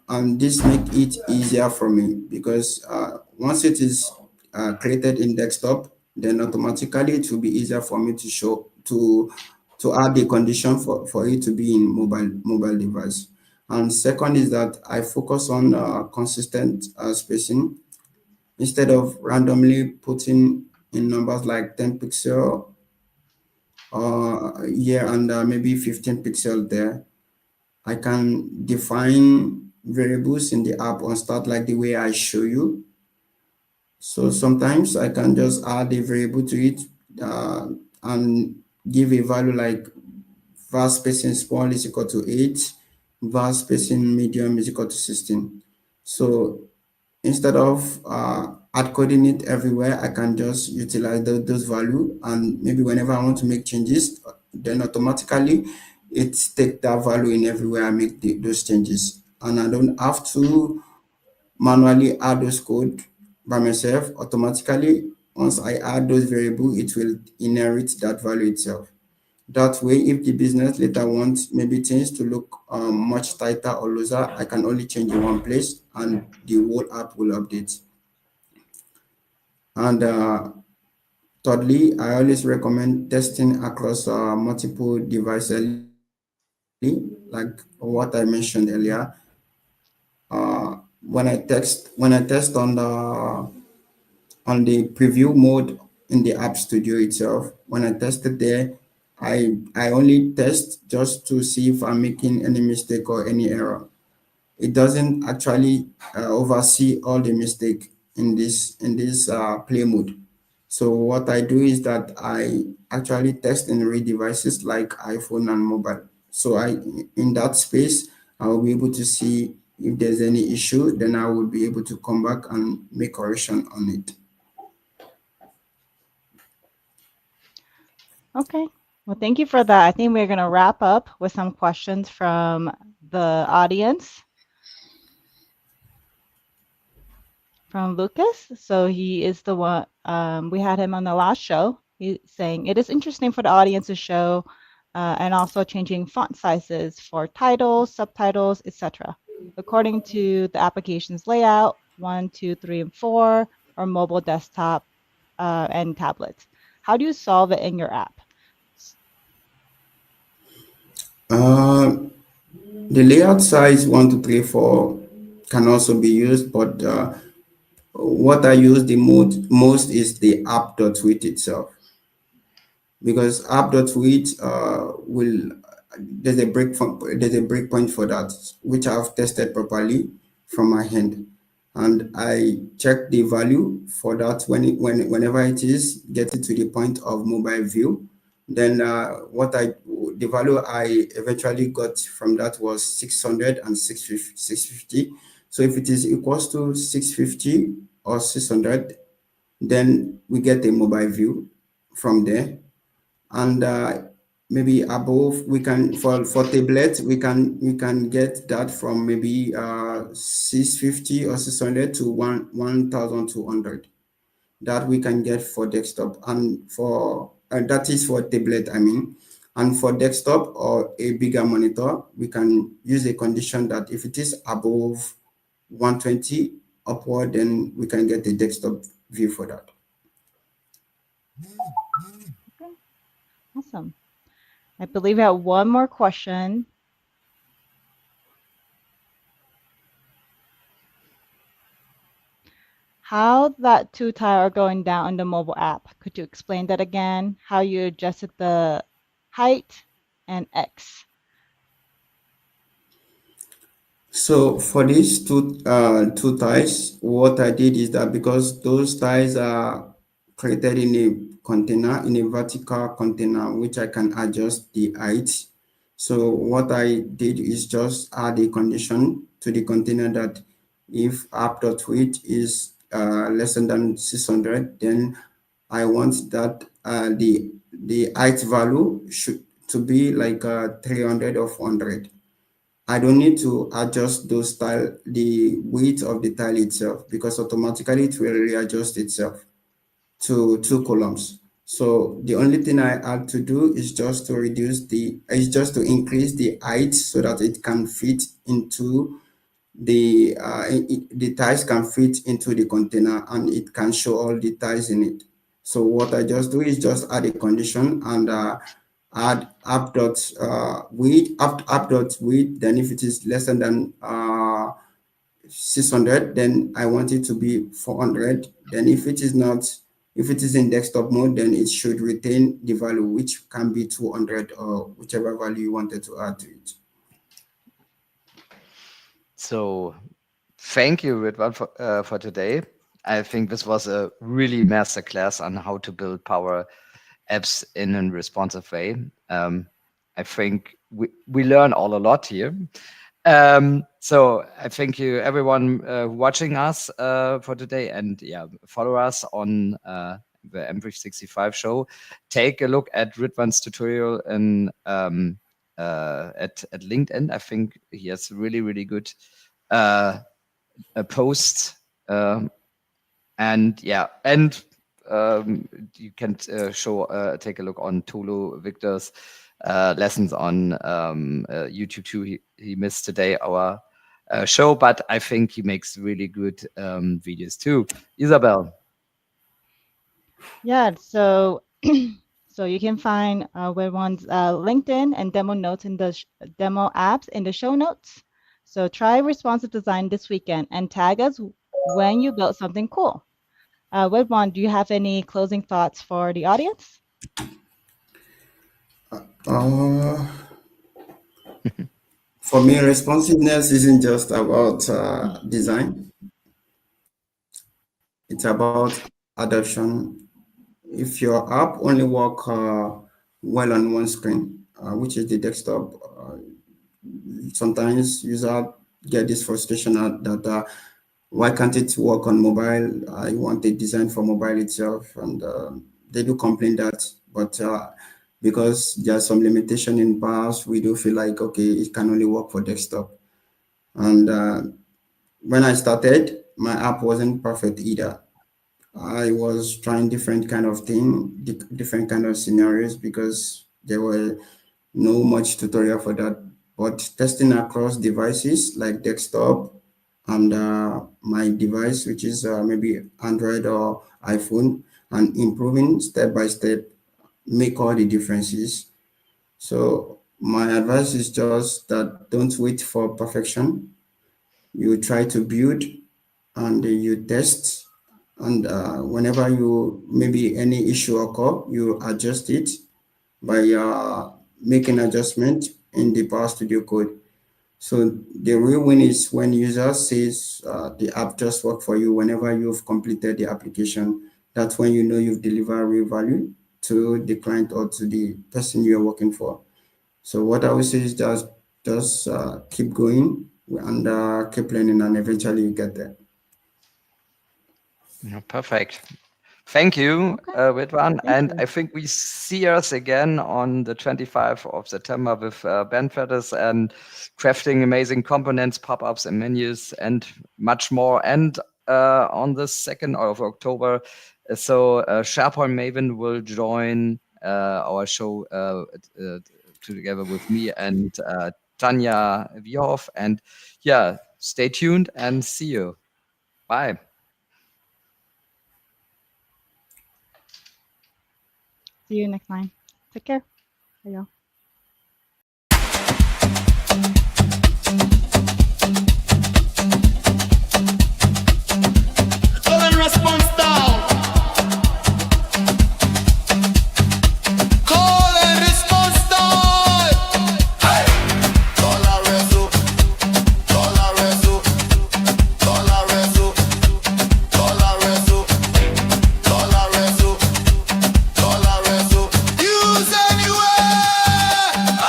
And this make it easier for me, because once it is created in desktop, then automatically it will be easier for me to show to add the condition for it to be in mobile device. And second is that I focus on consistent spacing instead of randomly putting in numbers like 10 pixel here and maybe 15 pixel there. I can define variables in the app on start like the way I show you. So sometimes I can just add a variable to it uh, and give a value like var spacing small is equal to 8, var spacing medium is equal to 16. So instead of hard coding it everywhere, I can just utilize those value, and maybe whenever I want to make changes, then automatically it take that value in everywhere I make those changes, and I don't have to manually add those code by myself. Automatically, once I add those variable, it will inherit that value itself. That way, if the business later wants maybe things to look much tighter or looser, I can only change in one place and the whole app will update. And thirdly, I always recommend testing across multiple devices early, like what I mentioned earlier. When I test on the preview mode in the App Studio itself. When I tested there, I only test just to see if I'm making any mistake or any error. It doesn't actually oversee all the mistake in this play mode. So what I do is that I actually test in real devices like iPhone and mobile. So in that space, I will be able to see if there's any issue, then I will be able to come back and make correction on it. Okay. Well, thank you for that. I think we're going to wrap up with some questions from the audience from Lucas. So he is the one, we had him on the last show. He's saying it is interesting for the audience to show and also changing font sizes for titles, subtitles, etc. according to the application's layout, 1, 2, 3, and 4, or mobile desktop and tablets. How do you solve it in your app? Uh, the layout size 1, 2, 3, 4 can also be used, but what I use the most is the app.with itself, because app.with will there's a breakpoint for that, which I've tested properly from my hand, and I check the value for that whenever it is getting to the point of mobile view. Then the value I eventually got from that was 600 and 650. So if it is equals to 650 or 600, then we get a mobile view from there. And maybe above, we can, for tablet, we can get that from maybe 650 or 600 to 1200, that we can get for desktop. And for that is for tablet, I mean. And for desktop or a bigger monitor, we can use a condition that if it is above 120 upward, then we can get a desktop view for that. Okay, awesome. I believe we have one more question. How that two tile are going down on the mobile app? Could you explain that again? How you adjusted the height and X? So for these two ties, what I did is that, because those ties are created in a container, in a vertical container, which I can adjust the height. So what I did is just add a condition to the container that if app.width is less than 600, then I want that the height value should to be like 300 or 400. I don't need to adjust those tile, the width of the tile itself, because automatically it will readjust itself to two columns. So the only thing I had to do is just to increase the height so that it can fit into the tiles can fit into the container, and it can show all the tiles in it. So what I just do is just add a condition and add app dot width. Then if it is less than 600, then I want it to be 400. Then if it is not, if it is in desktop mode, then it should retain the value, which can be 200 or whichever value you wanted to add to it. So thank you, Ridwan, for today. I think this was a really masterclass on how to build power apps in a responsive way. I think we learn all a lot here. So I thank you everyone watching us for today, and yeah, follow us on the M365 show. Take a look at Ridwan's tutorial and at LinkedIn. I think he has really good posts, and yeah, and you can take a look on Tulu Victor's lessons on YouTube too. He missed today our show, but I think he makes really good videos too. Isabel. Yeah, so so you can find Redwan's LinkedIn and demo notes in the demo apps in the show notes. So try responsive design this weekend and tag us when you built something cool. Redwan, do you have any closing thoughts for the audience? Uh, for me, responsiveness isn't just about design. It's about adoption. If your app only work well on one screen, which is the desktop, sometimes user get this frustration that why can't it work on mobile? I want a design for mobile itself, and they do complain that, but because there's some limitation in past, we do feel like okay, it can only work for desktop. And when I started, my app wasn't perfect either. I was trying different kind of different kind of scenarios because there were no much tutorial for that. But testing across devices like desktop and my device, which is maybe Android or iPhone, and improving step by step make all the differences. So my advice is just that don't wait for perfection. You try to build and you test, and whenever you maybe any issue occur, you adjust it by making adjustment in the Power Studio code. So the real win is when user says the app just worked for you whenever you've completed the application. That's when you know you've delivered real value to the client or to the person you're working for. So what I would say is just keep going and keep learning, and eventually you get there. Perfect. Thank you, Okay. Ridwan. Thank And you. I think we see us again on the 25th of September with Ben Fetters and crafting amazing components, pop-ups and menus and much more. And on the 2nd of October, SharePoint Maven will join our show together with me and Tanya Vierhoff. And yeah, stay tuned and see you. Bye. See you next time. Take care. Bye, y'all. Calling response down. Calling response down. Hey. Dollar resu. Dollar resu. Dollar resu. Dollar resu. Dollar resu. Dollar resu. Use anywhere.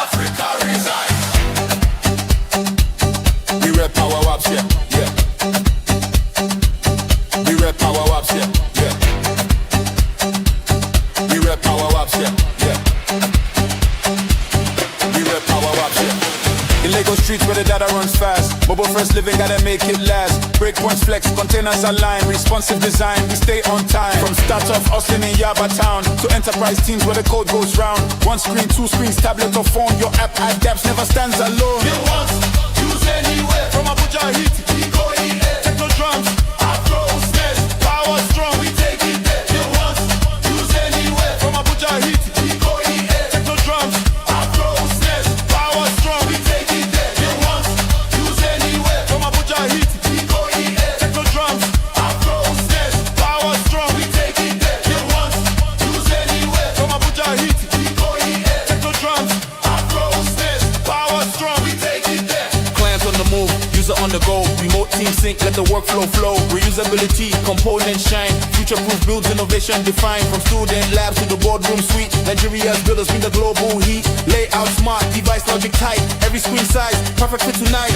Africa resides. We rep power ups, yeah. Yeah. We rep power ups, yeah, yeah. We rep power ups, yeah, yeah. We rep power ups, yeah. In Lagos streets where the data runs fast, mobile first living gotta make it last. Breakpoints flex, containers align, responsive design, we stay on time. From start-off Austin in Yaba town to enterprise teams where the code goes round. One screen, two screens, tablet or phone, your app adapts, never stands alone. Build once, use anywhere. From Abuja Heat, Ego EA, techno drums, Afro snares, power strong, we take it there. Build once, use anywhere. From Abuja Heat, Ego EA, techno drums, Afro snares, power strong, we take it there. Build once, use anywhere. From Abuja Heat, Ego EA, techno drums, Afro snares, power strong, we take it there. Build once, use anywhere. From Abuja Heat, Ego EA, techno drums, Afro snares, power strong, we take it there. Clients on the move, user on the go, remote team sync, let the workflow flow. Reusability, components shine, future-proof builds, innovation defined. From student labs to the boardroom suite, Nigeria's builders bring the global heat. Layout smart, device logic tight, every screen size, perfect fit tonight.